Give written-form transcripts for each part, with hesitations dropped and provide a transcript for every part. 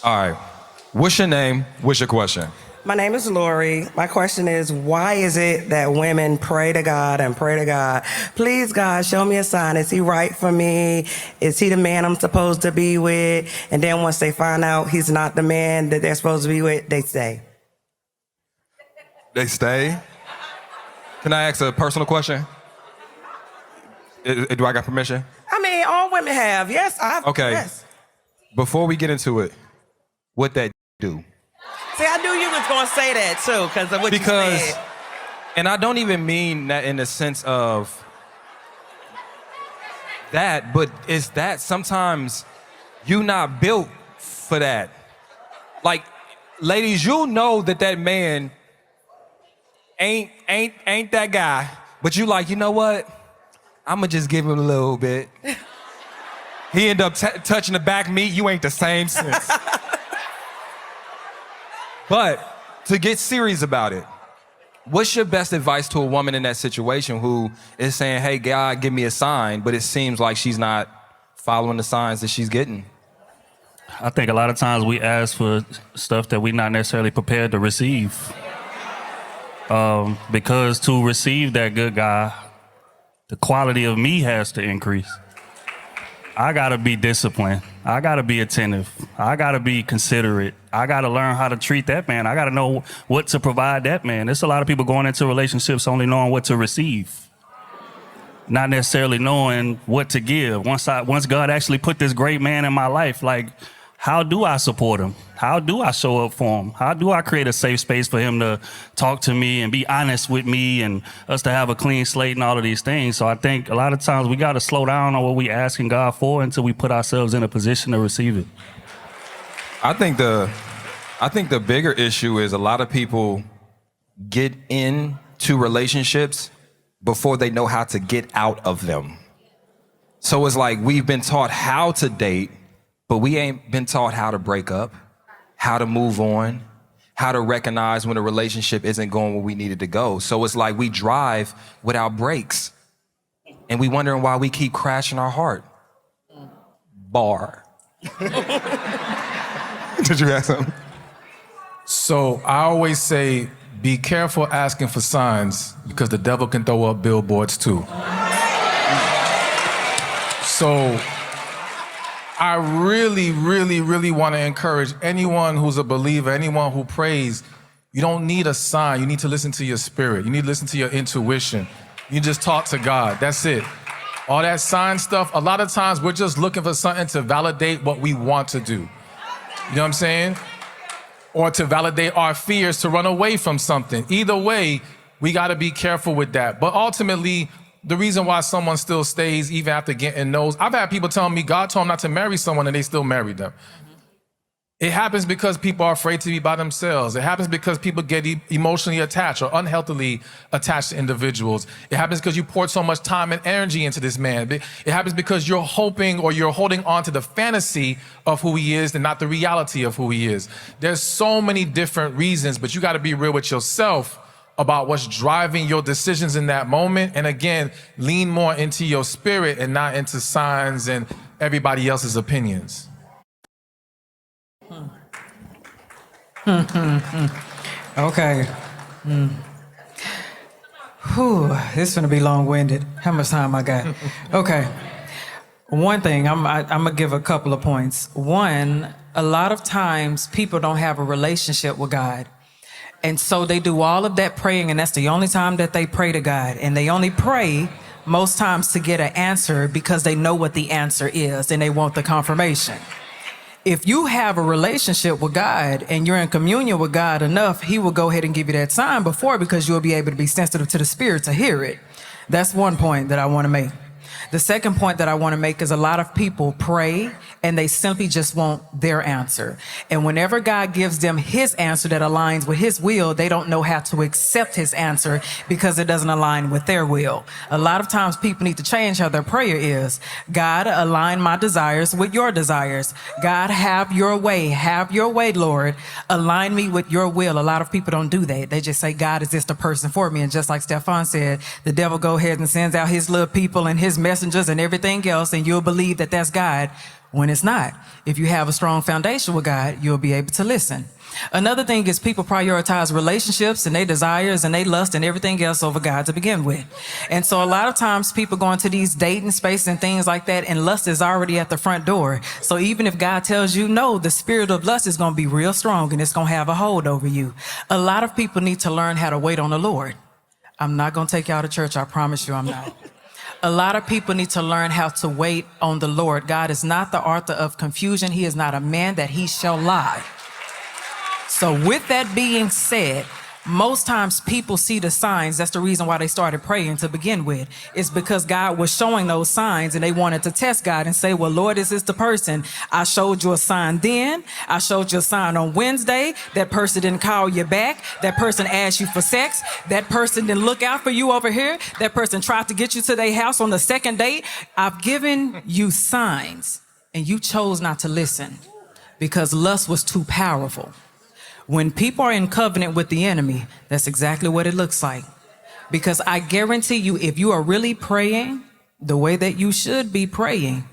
All right. What's your name? What's your question? My name is Lori. My question is, why is it that women pray to God and pray to God? Please, God, show me a sign. Is he right for me? Is he the man I'm supposed to be with? And then once they find out he's not the man that they're supposed to be with, they stay. They stay? Can I ask a personal question? Do I got permission? I mean, all women have. Yes, I've. Okay. Yes. Before we get into it, what that do? See, I knew you was going to say that, too, because of what you said. And I don't even mean that in the sense of that, but it's that sometimes you not built for that. Like, ladies, you know that man ain't that guy, but you like, you know what? I'ma just give him a little bit. He end up touching the back meat, you ain't the same since. But to get serious about it, what's your best advice to a woman in that situation who is saying, hey, God, give me a sign, but it seems like she's not following the signs that she's getting? I think a lot of times we ask for stuff that we're not necessarily prepared to receive. Because to receive that good guy, the quality of me has to increase. I gotta be disciplined. I gotta be attentive. I gotta be considerate. I gotta learn how to treat that man. I gotta know what to provide that man. There's a lot of people going into relationships only knowing what to receive, not necessarily knowing what to give. Once God actually put this great man in my life, like, how do I support him? How do I show up for him? How do I create a safe space for him to talk to me and be honest with me and us to have a clean slate and all of these things? So I think a lot of times we got to slow down on what we asking God for until we put ourselves in a position to receive it. I think the bigger issue is a lot of people get into relationships before they know how to get out of them. So it's like we've been taught how to date, but we ain't been taught how to break up, how to move on, how to recognize when a relationship isn't going where we need it to go. So it's like we drive without brakes, and we wondering why we keep crashing our heart. Bar. Did you have something? So I always say, be careful asking for signs because the devil can throw up billboards too. So I really, really, really want to encourage anyone who's a believer, anyone who prays, you don't need a sign. You need to listen to your spirit. You need to listen to your intuition. You just talk to God. That's it. All that sign stuff, a lot of times we're just looking for something to validate what we want to do. You know what I'm saying? Or to validate our fears to run away from something. Either way, we got to be careful with that. But ultimately, the reason why someone still stays even after getting no's, I've had people telling me God told them not to marry someone and they still married them. It happens because people are afraid to be by themselves. It happens because people get emotionally attached or unhealthily attached to individuals. It happens because you poured so much time and energy into this man. It happens because you're hoping or you're holding on to the fantasy of who he is and not the reality of who he is. There's so many different reasons, but you got to be real with yourself about what's driving your decisions in that moment. And again, lean more into your spirit and not into signs and everybody else's opinions. Okay. Whew, this is gonna be long-winded. How much time I got? Okay. One thing, I'm gonna give a couple of points. One, a lot of times people don't have a relationship with God. And so they do all of that praying, and that's the only time that they pray to God. And they only pray most times to get an answer because they know what the answer is and they want the confirmation. If you have a relationship with God and you're in communion with God enough, he will go ahead and give you that sign before because you'll be able to be sensitive to the spirit to hear it. That's one point that I want to make. The second point that I want to make is a lot of people pray and they simply just want their answer. And whenever God gives them his answer that aligns with his will, they don't know how to accept his answer because it doesn't align with their will. A lot of times people need to change how their prayer is. God, align my desires with your desires. God, have your way, Lord. Align me with your will. A lot of people don't do that. They just say, God, is this the person for me? And just like Stefan said, the devil go ahead and sends out his little people and his messengers and everything else, and you'll believe that that's God when it's not. If you have a strong foundation with God, you'll be able to listen. Another thing is people prioritize relationships and their desires and they lust and everything else over God to begin with. And so a lot of times people go into these dating spaces and things like that, and lust is already at the front door. So even if God tells you no, the spirit of lust is going to be real strong and it's going to have a hold over you. A lot of people need to learn how to wait on the Lord. I'm not going to take you out of church. I promise you I'm not. A lot of people need to learn how to wait on the Lord. God is not the author of confusion. He is not a man that he shall lie. So with that being said, most times people see the signs. That's the reason why they started praying to begin with. It's because God was showing those signs and they wanted to test God and say, well, Lord, is this the person? I showed you a sign then. I showed you a sign on Wednesday. That person didn't call you back. That person asked you for sex. That person didn't look out for you over here. That person tried to get you to their house on the second date. I've given you signs and you chose not to listen because lust was too powerful. When people are in covenant with the enemy, that's exactly what it looks like. Because I guarantee you, if you are really praying the way that you should be praying,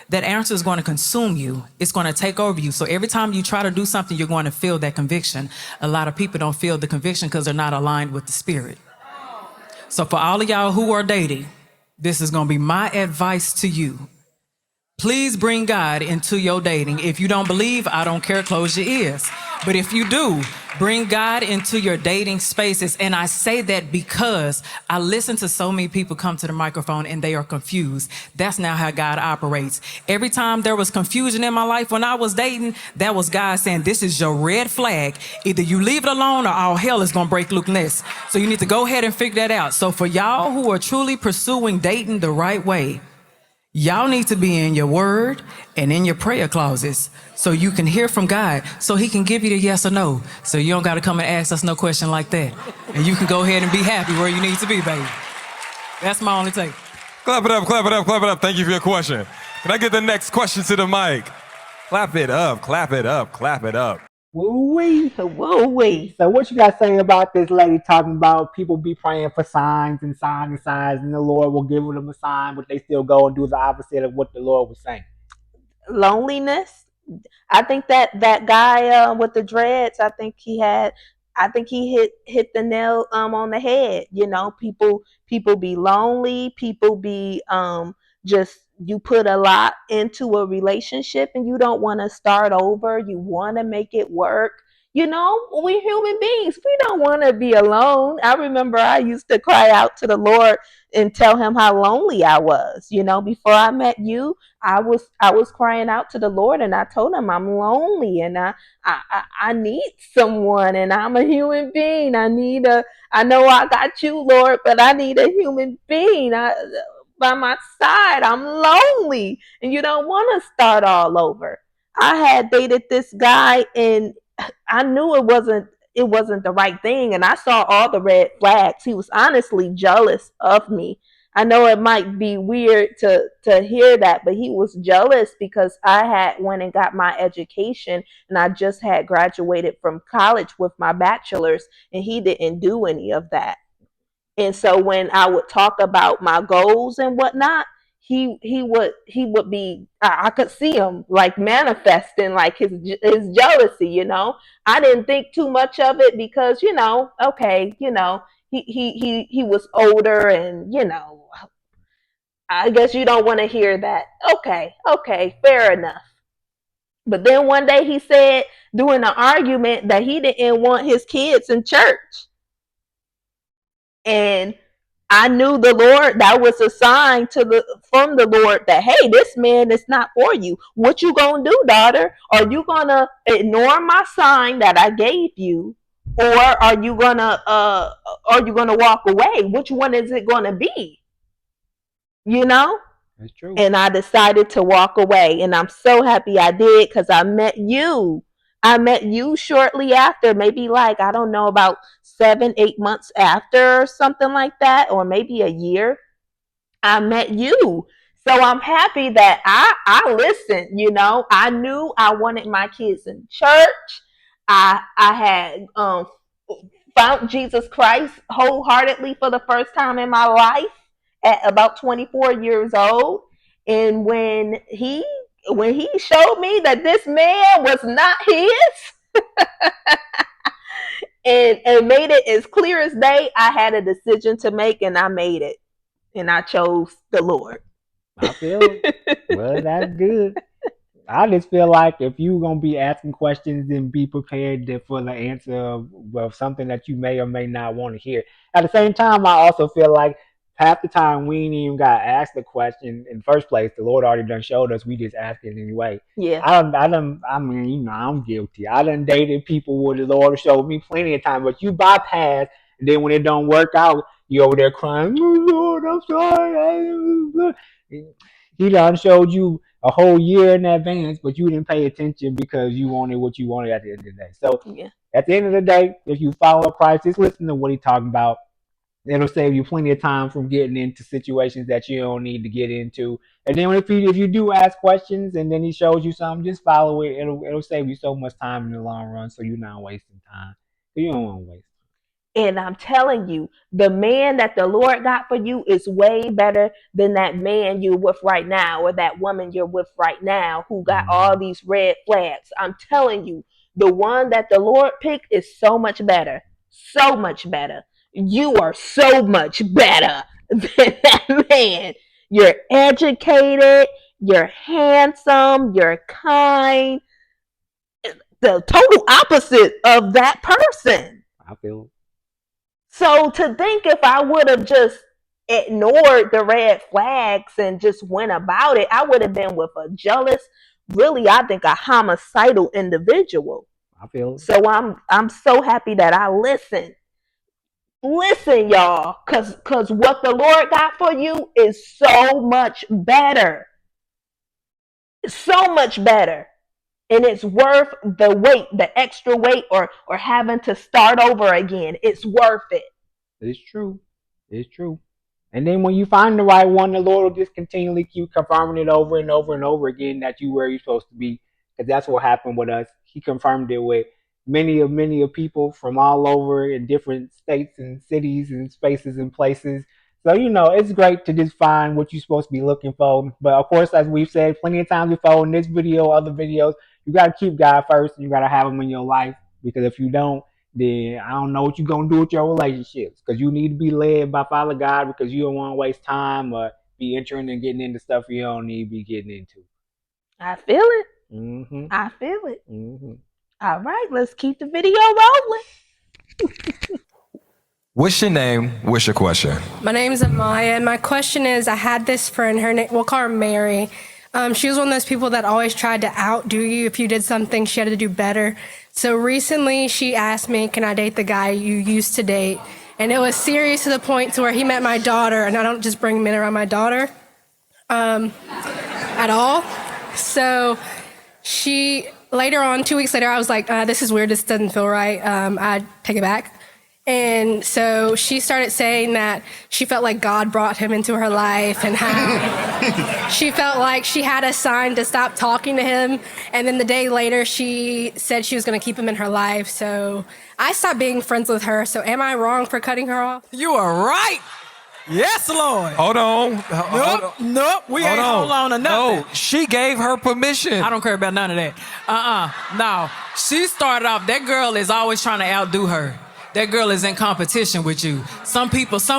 that answer is going to consume you. It's going to take over you. So every time you try to do something, you're going to feel that conviction. A lot of people don't feel the conviction because they're not aligned with the spirit. So for all of y'all who are dating, this is going to be my advice to you. Please bring God into your dating. If you don't believe, I don't care, close your ears. But if you do, bring God into your dating spaces. And I say that because I listen to so many people come to the microphone and they are confused. That's now how God operates. Every time there was confusion in my life when I was dating, that was God saying, this is your red flag. Either you leave it alone or all hell is going to break loose next. So you need to go ahead and figure that out. So for y'all who are truly pursuing dating the right way, y'all need to be in your word and in your prayer closets so you can hear from God, so he can give you the yes or no. So you don't got to come and ask us no question like that. And you can go ahead and be happy where you need to be, baby. That's my only take. Clap it up, clap it up, clap it up. Thank you for your question. Can I get the next question to the mic? Clap it up, clap it up, clap it up. Woo-wee, woo-wee. So what you guys saying about this lady talking about people be praying for signs and signs and signs and the Lord will give them a sign, but they still go and do the opposite of what the Lord was saying? Loneliness. I think that guy with the dreads, I think he hit the nail on the head. You know, people be lonely, people be just, you put a lot into a relationship and you don't want to start over. You want to make it work. You know, we're human beings. We don't want to be alone. I remember I used to cry out to the Lord and tell him how lonely I was. You know, before I met you, I was crying out to the Lord and I told him I'm lonely and I need someone and I'm a human being. I know I got you, Lord, but I need a human being by my side. I'm lonely and you don't want to start all over. I had dated this guy and I knew it wasn't the right thing, and I saw all the red flags. He was honestly jealous of me. I know it might be weird to hear that, but he was jealous because I had went and got my education and I just had graduated from college with my bachelor's and he didn't do any of that. And so when I would talk about my goals and whatnot, he would be, I could see him like manifesting like his jealousy, you know. I didn't think too much of it because, you know, okay, you know, he was older and, you know, I guess you don't want to hear that. Okay, fair enough. But then one day he said during an argument that he didn't want his kids in church. And I knew the Lord, that was a sign from the Lord that, hey, this man is not for you. What you gonna do, daughter? Are you gonna ignore my sign that I gave you? Or are you gonna walk away? Which one is it gonna be? You know? That's true. And I decided to walk away. And I'm so happy I did because I met you. I met you shortly after, maybe like, I don't know, about 7-8 months after or something like that, or maybe a year. I met you. So I'm happy that I listened, you know. I knew I wanted my kids in church. I had found Jesus Christ wholeheartedly for the first time in my life at about 24 years old. And when he when he showed me that this man was not his, and made it as clear as day, I had a decision to make, and I made it, and I chose the Lord. I feel it. Well, that's good. I just feel like if you're gonna be asking questions, then be prepared for the answer of something that you may or may not want to hear. At the same time, I also feel like half the time we ain't even got asked the question in the first place. The Lord already done showed us. We just ask it anyway. Yeah. I mean, I'm guilty. I done dated people where the Lord showed me plenty of time, but you bypass, and then when it don't work out, you over there crying, oh, Lord, I'm sorry. He done showed you a whole year in advance, but you didn't pay attention because you wanted what you wanted at the end of the day. So Yeah. at the end of the day, if you follow Christ, just listen to what he's talking about. It'll save you plenty of time from getting into situations that you don't need to get into. And then if you do ask questions and then he shows you something, just follow it. It'll save you so much time in the long run, so you're not wasting time. You don't want to waste. And I'm telling you, the man that the Lord got for you is way better than that man you're with right now, or that woman you're with right now who got all these red flags. I'm telling you, the one that the Lord picked is so much better. So much better. You are so much better than that man. You're educated, you're handsome, you're kind. The total opposite of that person. I feel. So to think if I would have just ignored the red flags and just went about it, I would have been with a jealous, really, I think a homicidal individual. I feel. So I'm so happy that I listened. Listen, y'all, cause what the Lord got for you is so much better. So much better. And it's worth the wait, the extra wait, or having to start over again. It's worth it. It's true. It's true. And then when you find the right one, the Lord will just continually keep confirming it over and over and over again that you where you're supposed to be. Because that's what happened with us. He confirmed it with many of people from all over in different states and cities and spaces and places. So, it's great to just find what you're supposed to be looking for. But of course, as we've said plenty of times before in this video, other videos, you got to keep God first and you got to have him in your life. Because if you don't, then I don't know what you're going to do with your relationships. Because you need to be led by Father God, because you don't want to waste time or be entering and getting into stuff you don't need to be getting into. I feel it. Mm-hmm. I feel it. Mm-hmm. All right, let's keep the video rolling. What's your name? What's your question? My name is Amaya, and my question is, I had this friend, her name, we'll call her Mary. She was one of those people that always tried to outdo you. If you did something, she had to do better. So recently she asked me, can I date the guy you used to date? And it was serious to the point to where he met my daughter, and I don't just bring men around my daughter at all. So later on, 2 weeks later, I was like, this is weird, this doesn't feel right. I take it back. And so she started saying that she felt like God brought him into her life and how she felt like she had a sign to stop talking to him. And then the day later, she said she was going to keep him in her life. So I stopped being friends with her. So am I wrong for cutting her off? You are right. Yes, Lord. Hold on. Nope. We ain't hold on to nothing. No, she gave her permission. I don't care about none of that. No. She started off, that girl is always trying to outdo her. That girl is in competition with you. Some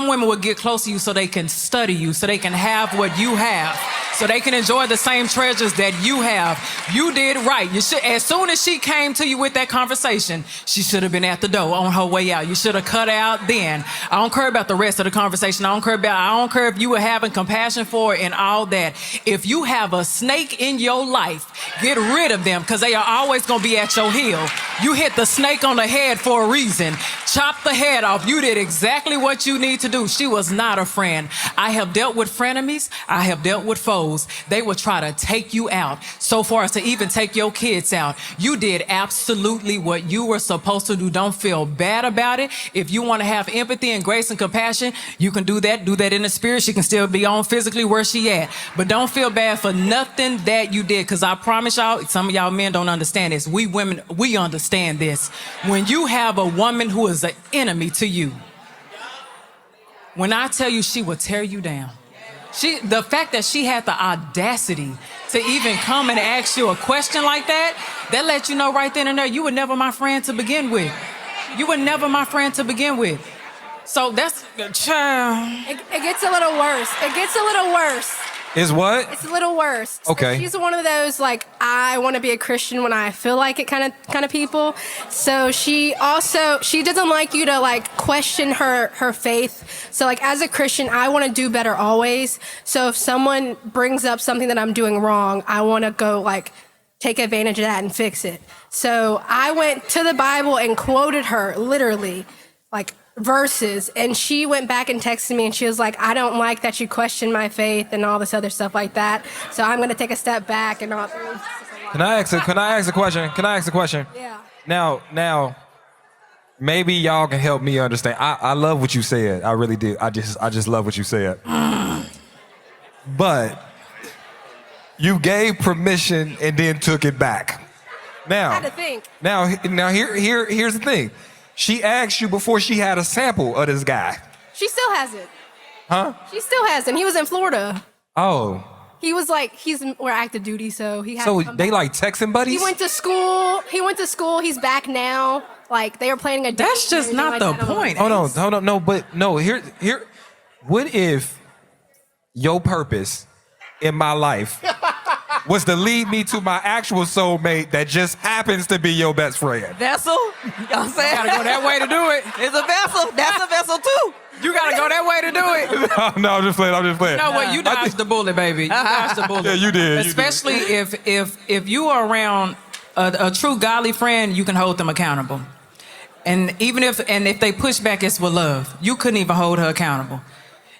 women will get close to you so they can study you, so they can have what you have, so they can enjoy the same treasures that you have. You did right. You should, as soon as she came to you with that conversation, she should have been at the door on her way out. You should have cut out then. I don't care about the rest of the conversation. I don't care if you were having compassion for it and all that. If you have a snake in your life, get rid of them, because they are always going to be at your heel. You hit the snake on the head for a reason. Chop the head off. You did exactly what you need to do. She was not a friend. I have dealt with frenemies. I have dealt with foes. They will try to take you out, so far as to even take your kids out. You did absolutely what you were supposed to do. Don't feel bad about it. If you want to have empathy and grace and compassion, you can do that. Do that in the spirit. She can still be on physically where she at. But don't feel bad for nothing that you did, because I promise y'all, some of y'all men don't understand this. We women, we understand this. When you have a woman who is an enemy to you, when I tell you she will tear you down, The fact that she had the audacity to even come and ask you a question like that let you know right then and there you were never my friend to begin with. You were never my friend to begin with. So that's child. It gets a little worse. It gets a little worse. Is what? It's a little worse. So Okay. she's one of those like I want to be a Christian when I feel like it kind of people. So she doesn't like you to like question her faith. So like as a Christian, I want to do better always. So if someone brings up something that I'm doing wrong, I want to go like take advantage of that and fix it. So I went to the Bible and quoted her literally like verses, and she went back and texted me and she was like, I don't like that you question my faith and all this other stuff like that, so I'm going to take a step back and all. Can I ask a question? Yeah. Now, maybe y'all can help me understand. I love what you said. I really do. I just love what you said. But you gave permission and then took it back. Now, I had to think. Now here's the thing. She asked you before she had a sample of this guy. She still hasn't. Huh? She still hasn't. He was in Florida. Oh. He was like, we're active duty, so he had So to come they back. like texting buddies? He went to school. He's back now. Like they were planning a date. That's just and not everything the like that. point. Hold on. No, here. What if your purpose in my life was to lead me to my actual soulmate that just happens to be your best friend? Vessel? You know what I'm saying? Gotta go that way to do it. It's a vessel. That's a vessel too. You gotta go that way to do it. No, I'm just playing. You know what? You dodged the bullet, baby. You dodged the bullet. Yeah, you did. Especially if you are around a true godly friend, you can hold them accountable. And even if they push back, it's with love. You couldn't even hold her accountable.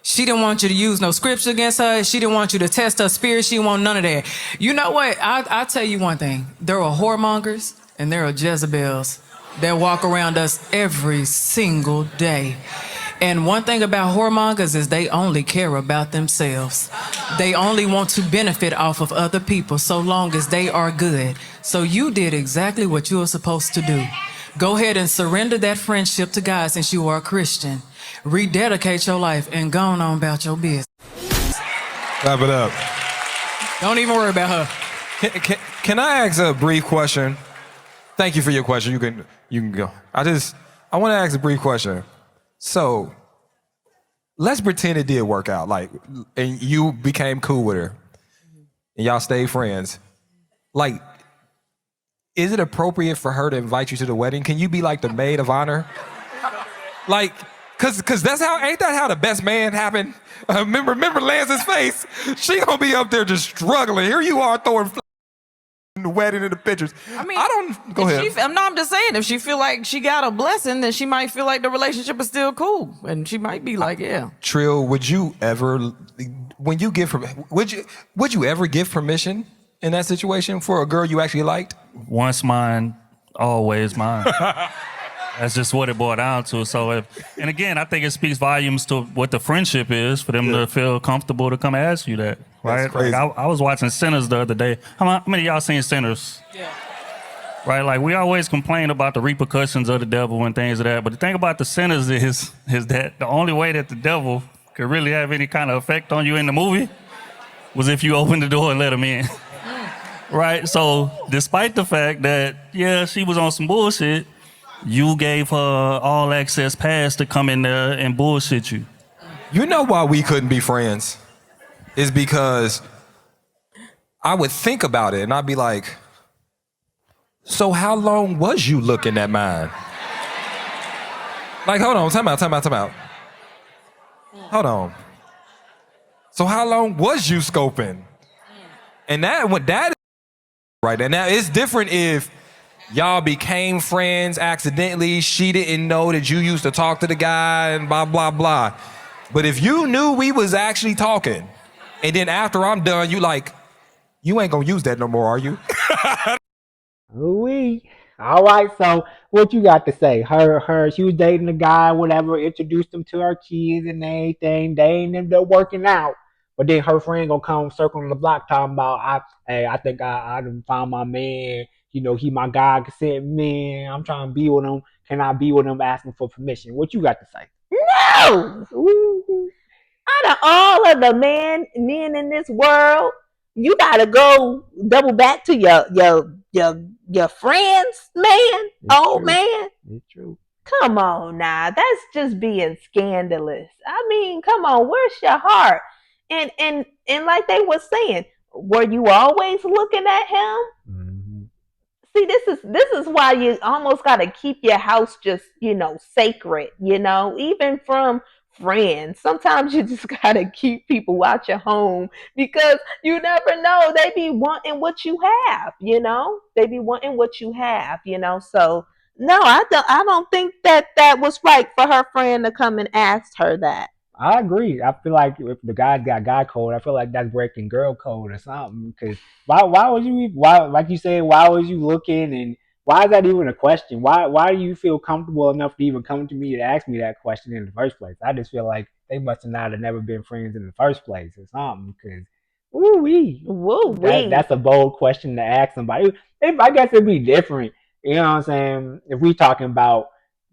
She didn't want you to use no scripture against her. She didn't want you to test her spirit. She didn't want none of that. You know what? I'll tell you one thing. There are whoremongers and there are Jezebels that walk around us every single day. And one thing about whoremongers is they only care about themselves. They only want to benefit off of other people so long as they are good. So you did exactly what you were supposed to do. Go ahead and surrender that friendship to God since you are a Christian. Rededicate your life and go on about your business. Wrap it up. Don't even worry about her. Can I ask a brief question? Thank you for your question. You can go. I want to ask a brief question. So, let's pretend it did work out, like, and you became cool with her, and y'all stayed friends. Like, is it appropriate for her to invite you to the wedding? Can you be like the maid of honor? Like, cause that's ain't that how the best man happened? Remember Lance's face? She gonna be up there just struggling. Here you are throwing in the wedding and the pictures. I mean, go ahead. I'm just saying, if she feel like she got a blessing, then she might feel like the relationship is still cool, and she might be like, yeah. Trill, would you ever, when you give, would you ever give permission in that situation for a girl you actually liked? Once mine, always mine. That's just what it boiled down to. So, and again, I think it speaks volumes to what the friendship is for them to feel comfortable to come ask you that, right? That's crazy. Like I was watching Sinners the other day. How many of y'all seen Sinners? Yeah. Right, like we always complain about the repercussions of the devil and things of that, but the thing about the Sinners is that the only way that the devil could really have any kind of effect on you in the movie was if you opened the door and let him in. Right? So, despite the fact that, yeah, she was on some bullshit, you gave her all access pass to come in there and bullshit you. You know why we couldn't be friends? Is because I would think about it and I'd be like, so how long was you looking at mine? Like, hold on, time out. Hold on. So how long was you scoping? And that is right. And now it's different if y'all became friends accidentally. She didn't know that you used to talk to the guy and blah, blah, blah. But if you knew we was actually talking, and then after I'm done, you like, you ain't gonna use that no more, are you? Ooh-wee. All right, so what you got to say? She was dating a guy, whatever, introduced him to her kids and everything. They ain't ended up working out. But then her friend gonna come circling the block talking about, I think I done found my man. You know, he my God consent man. I'm trying to be with him. Can I be with him? Asking for permission. What you got to say? No. Ooh. Out of all of the men in this world, you gotta go double back to your friends, man, old man. It's true. Come on now, that's just being scandalous. I mean, come on, where's your heart? And like they were saying, were you always looking at him? Mm-hmm. See, this is why you almost got to keep your house just, sacred, even from friends. Sometimes you just got to keep people out your home because you never know, they be wanting what you have, they be wanting what you have, so no, I don't think that was right for her friend to come and ask her that. I agree. I feel like if the guy's got guy code, I feel like that's breaking girl code or something. Because why would you why like you said, why was you looking, and why is that even a question? Why do you feel comfortable enough to even come to me to ask me that question in the first place? I just feel like they must have never been friends in the first place or something. Because ooh wee, Woo wee. that's a bold question to ask somebody. If I guess it'd be different. You know what I'm saying? If we talking about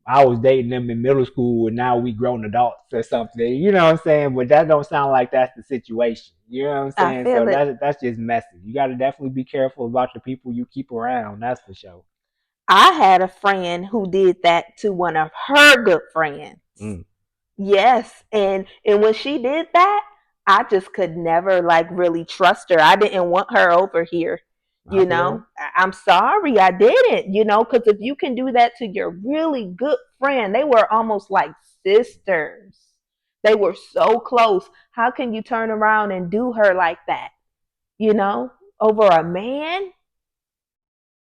I was dating them in middle school and now we grown adults or something. You know what I'm saying? But that don't sound like that's the situation. You know what I'm I saying? So feel it. that's just messy. You got to definitely be careful about the people you keep around. That's for sure. I had a friend who did that to one of her good friends. Mm, Yes, and when she did that, I just could never like really trust her. I didn't want her over here. I feel it. I'm sorry, I didn't. Because if you can do that to your really good friend, they were almost like sisters. They were so close. How can you turn around and do her like that? You know, over a man?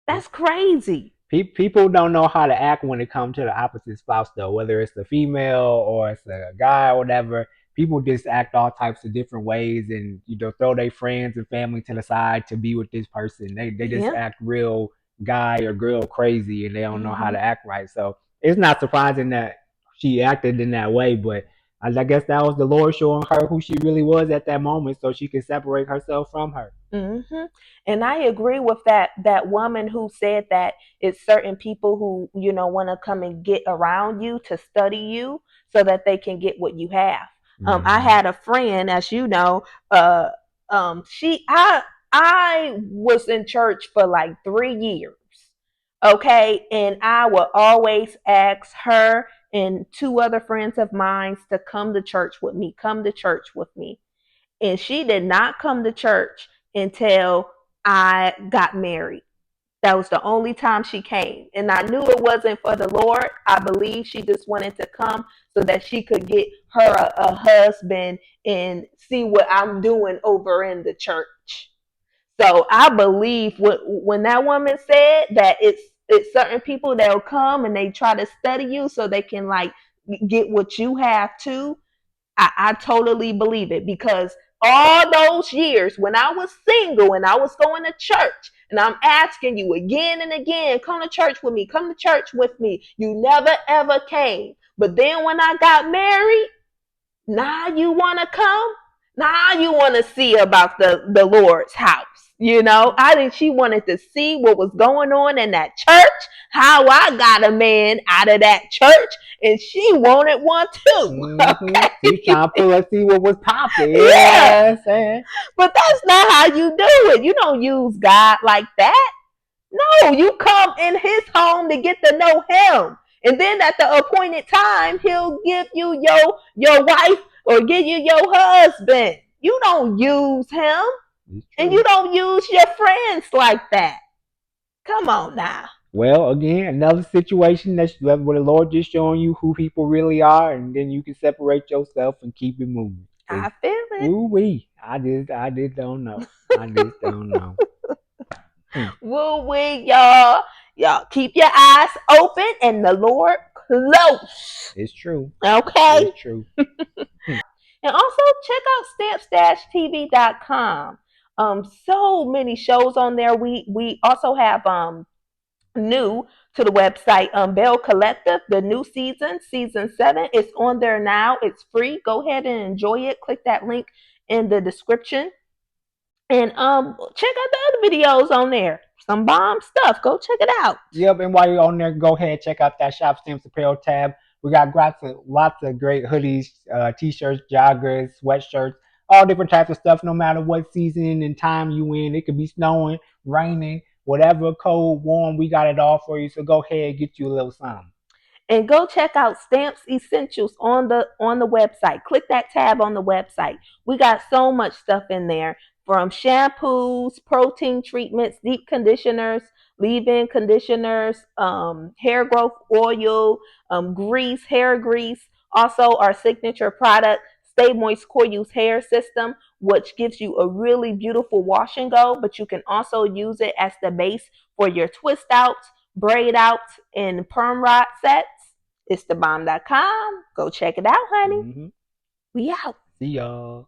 That's crazy. People don't know how to act when it comes to the opposite spouse, though. Whether it's the female or it's a guy or whatever, people just act all types of different ways, and throw their friends and family to the side to be with this person. They just Yeah. act real guy or girl crazy, and they don't know how hmm to act right. So it's not surprising that she acted in that way, but I guess that was the Lord showing her who she really was at that moment, so she could separate herself from her. hmm And I agree with that woman who said that it's certain people who want to come and get around you to study you so that they can get what you have. I Hmm. had a friend, as you know, uh, she I was in church for like 3 years, okay, and I would always ask her and two other friends of mine to come to church with me, come to church with me, and she did not come to church until I got married. That was the only time she came. And I knew it wasn't for the Lord. I believe she just wanted to come so that she could get her a husband and see what I'm doing over in the church. So I believe when that woman said that it's certain people that'll come and they try to study you so they can like get what you have too. I totally believe it because all those years when I was single and I was going to church and I'm asking you again and again, come to church with me, come to church with me. You never ever came. But then when I got married, now you want to come? Now you want to see about the Lord's house. I think she wanted to see what was going on in that church, how I got a man out of that church, and she wanted one too. Hmm. She's trying to pull us, see what was popping. You know what Yeah, I'm saying? but that's not how you do it. You don't use God like that. No, you come in his home to get to know him. And then at the appointed time, he'll give you your wife or give you your husband. You don't use him It's and true. you don't use your friends like that. Come on now. Well, again, another situation that's where the Lord just showing you who people really are, and then you can separate yourself and keep it moving. Cause I feel it. ooh wee, I just don't know. I just don't know. Hmm. Woo wee, y'all. Y'all keep your eyes open and the Lord close. It's true. Okay? It's true. And also check out stamps-tv.com. So many shows on there. We also have new to the website, Bell Collective, the new season 7. It's on there now. It's free. Go ahead and enjoy it. Click that link in the description. And check out the other videos on there. Some bomb stuff. Go check it out. Yep, and while you're on there, go ahead and check out that Shop Stamps Apparel tab. We got lots of great hoodies, t-shirts, joggers, sweatshirts, all different types of stuff. No matter what season and time you in, it could be snowing, raining, whatever, cold, warm. We got it all for you. So go ahead, get you a little something. And go check out Stamps Essentials on the website. Click that tab on the website. We got so much stuff in there, from shampoos, protein treatments, deep conditioners, leave-in conditioners, hair growth oil, grease, hair grease. Also, our signature product, Stay Moist Core Use Hair System, which gives you a really beautiful wash and go, but you can also use it as the base for your twist outs, braid outs, and perm rod sets. It's thebomb.com. Go check it out, honey. Mhm. We out. See y'all.